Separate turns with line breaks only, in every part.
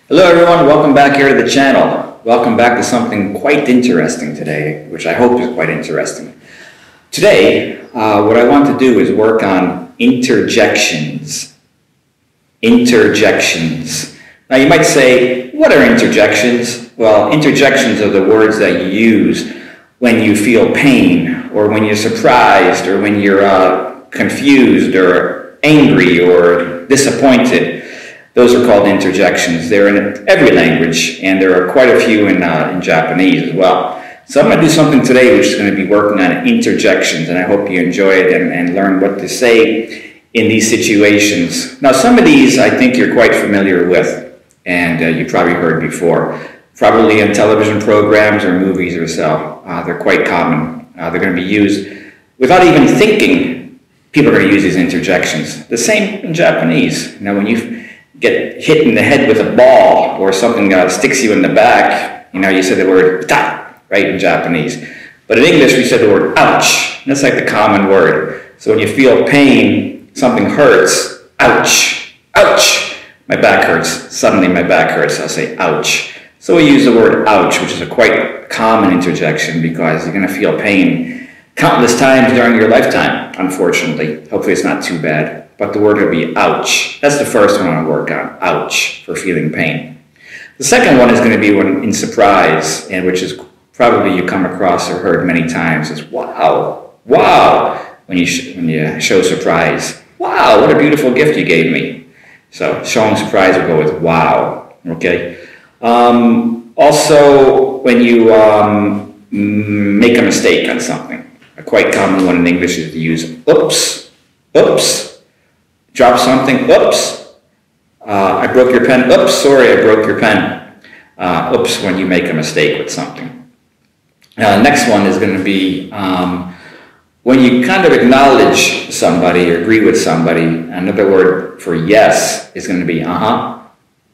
Hello everyone, welcome back here to the channel. Welcome back to something quite interesting today, which I hope is quite interesting. Today, what I want to do is work on interjections. Interjections. Now you might say, what are interjections? Well, interjections are the words that you use when you feel pain, or when you're surprised, or when you're confused, or angry, or disappointed. Those are called interjections. They're in every language, and there are quite a few in Japanese as well. So I'm going to do something today which is going to be working on interjections, and I hope you enjoy it and learn what to say in these situations. Now, some of these I think you're quite familiar with, and you probably heard before, probably in television programs or movies or so. They're quite common. They're going to be used without even thinking. People are going to use these interjections. The same in Japanese. Now, when you get hit in the head with a ball or something sticks you in the back, you say the word ta, right, in Japanese. But in English, we said the word ouch. That's like the common word. So when you feel pain, something hurts, ouch, ouch. My back hurts. Suddenly my back hurts. I'll say ouch. So we use the word ouch, which is a quite common interjection because you're going to feel pain countless times during your lifetime, unfortunately. Hopefully it's not too bad. But the word will be ouch. That's the first one I want to work on, ouch, for feeling pain. The second one is going to be one in surprise, and which is probably you come across or heard many times, is wow, wow, when you show surprise. Wow, what a beautiful gift you gave me. So showing surprise will go with wow, okay? Also, when you make a mistake on something, a quite common one in English is to use oops, oops. Drop something, oops, I broke your pen, oops, sorry, I broke your pen. Oops, when you make a mistake with something. Next one is going to be when you kind of acknowledge somebody or agree with somebody. Another word for yes is going to be uh-huh,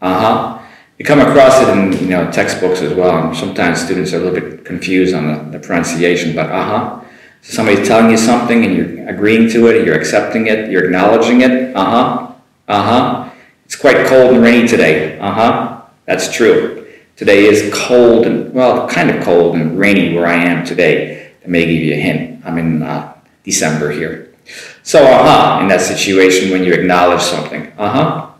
uh-huh. You come across it in textbooks as well, and sometimes students are a little bit confused on the pronunciation, but uh-huh. Somebody's telling you something and you're agreeing to it, you're accepting it, you're acknowledging it. Uh-huh, uh-huh. It's quite cold and rainy today. Uh-huh, that's true. Today is cold and, well, kind of cold and rainy where I am today. That may give you a hint. I'm in December here. So, uh-huh, in that situation when you acknowledge something. Uh-huh.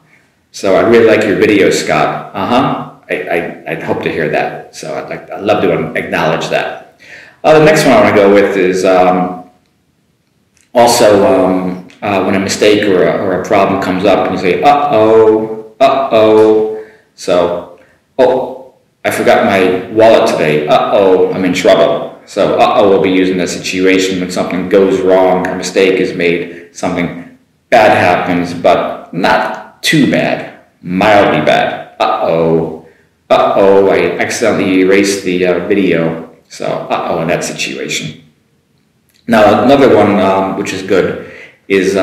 So I really like your video, Scott. Uh-huh. I'd hope to hear that. So I'd love to acknowledge that. The next one I want to go with is also when a mistake or a problem comes up and you say, uh-oh, uh-oh. So, oh, I forgot my wallet today. Uh-oh, I'm in trouble. So, uh-oh will be used in a situation when something goes wrong, a mistake is made, something bad happens, but not too bad, mildly bad. Uh-oh, uh-oh, I accidentally erased the video. So, uh-oh, in that situation. Now, another one which is good is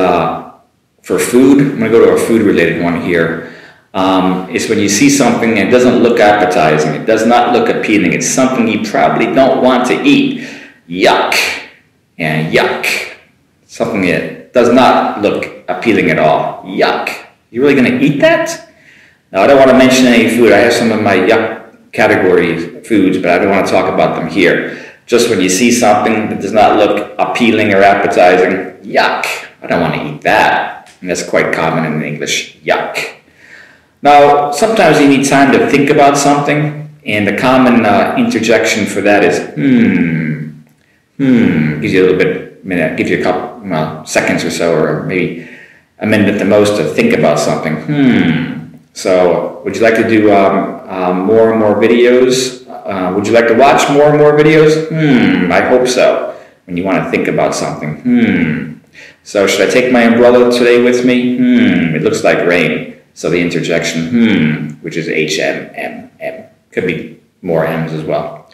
for food. I'm going to go to a food-related one here. It's when you see something and it doesn't look appetizing. It does not look appealing. It's something you probably don't want to eat. Yuck. And yuck. Something that does not look appealing at all. Yuck. You really going to eat that? Now, I don't want to mention any food. I have some of my yuck category foods, but I don't want to talk about them here. Just when you see something that does not look appealing or appetizing, yuck, I don't want to eat that. And that's quite common in English, yuck. Now, sometimes you need time to think about something, and the common interjection for that is, gives you a little bit, gives you a couple seconds or so, or maybe a minute at the most to think about something, So, would you like to do more and more videos? Would you like to watch more and more videos? I hope so. When you want to think about something. So, should I take my umbrella today with me? It looks like rain. So the interjection, which is H-M-M-M. Could be more M's as well.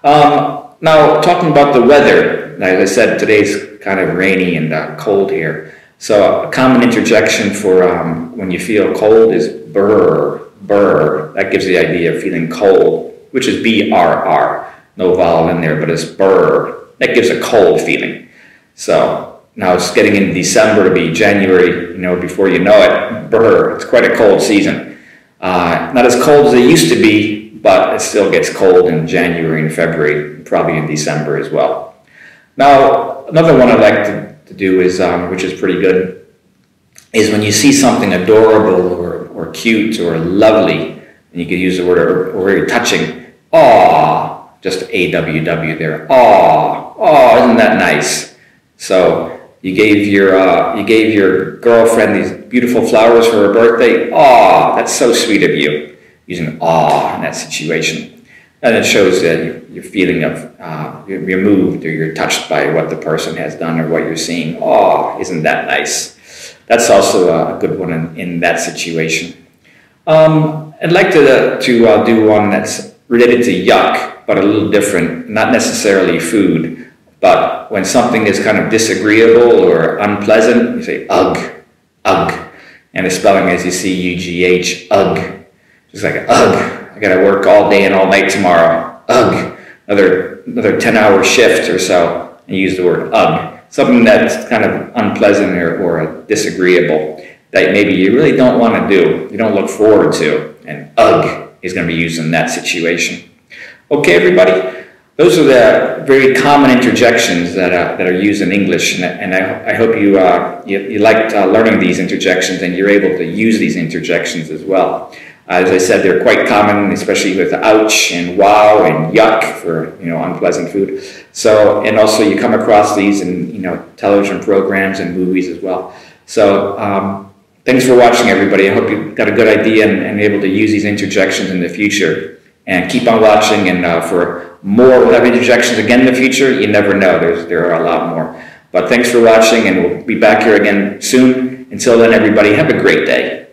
Now, talking about the weather. As I said, today's kind of rainy and cold here. So a common interjection for when you feel cold is brr, brr. That gives the idea of feeling cold, which is B-R-R. No vowel in there, but it's brr. That gives a cold feeling. So now it's getting into December to be January, before you know it, brr. It's quite a cold season. Not as cold as it used to be, but it still gets cold in January and February, probably in December as well. Now, another one I like to do is, which is pretty good, is when you see something adorable or cute or lovely, and you could use the word or very touching, aw, just A-W-W there, aw, isn't that nice? So you gave your girlfriend these beautiful flowers for her birthday, aw, that's so sweet of you, using aw in that situation. And it shows that your feeling of, you're moved or you're touched by what the person has done or what you're seeing. Oh, isn't that nice? That's also a good one in that situation. I'd like to do one that's related to yuck, but a little different. Not necessarily food, but when something is kind of disagreeable or unpleasant, you say ugh, ugh. And the spelling is, you see U-G-H, ugh. Just like ugh. I gotta work all day and all night tomorrow. Ugh. Another 10-hour shift or so, and use the word ugh. Something that's kind of unpleasant or disagreeable that maybe you really don't want to do, you don't look forward to, and ugh is going to be used in that situation. Okay, everybody? Those are the very common interjections that are used in English, and I hope you liked learning these interjections and you're able to use these interjections as well. As I said, they're quite common, especially with ouch and wow and yuck for unpleasant food. So, and also you come across these in television programs and movies as well. So, thanks for watching, everybody. I hope you got a good idea and able to use these interjections in the future. And keep on watching, and for more, we'll have interjections again in the future. You never know. There are a lot more. But thanks for watching, and we'll be back here again soon. Until then, everybody, have a great day.